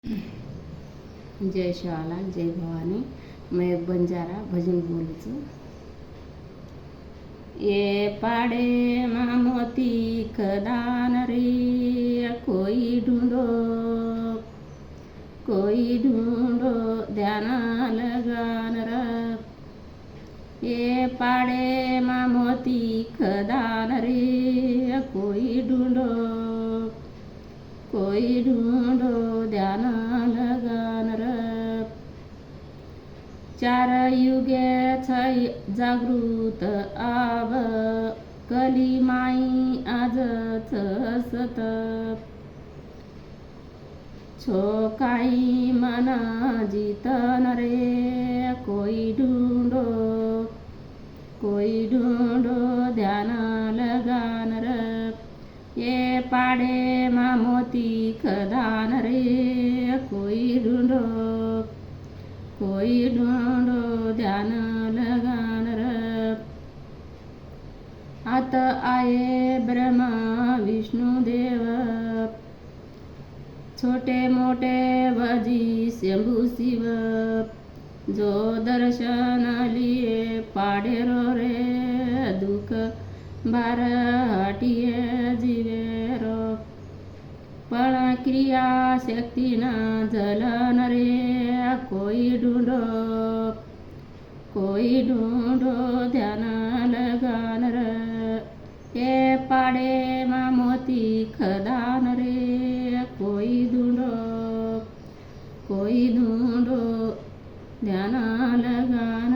जय शिवालाल, जय भवानी. मैं एक बंजारा भजन बोलू છું. ये पाड़े मां मोती खदान रे, कोई ढूंढो ध्यान लगान रे. ये पाड़े मां मोती खदान रे, कोई ढूंढो ध्यान लगान रे. चार युगे छै जागृत आव, कली माई आजच सत. छो काही मना जीतन रे, कोई ढूंढो ध्यान लगान रे. ये पाड़े मां मोती खदान रे, कोई ढूंढो ध्यान लगान रे. आत आये ब्रह्मा विष्णु देव, छोटे मोठे भजी शंभू शिव. जो दर्शन लिए पाडे रो रे, दुःख भार हटिये जीवे रो. पण क्रिया शक्ती न जलन रे, कोई ढूंढो ध्यान लगान रे. ये पाड़े मां मोती खदान रे, कोई ढूंढो ध्यान लगान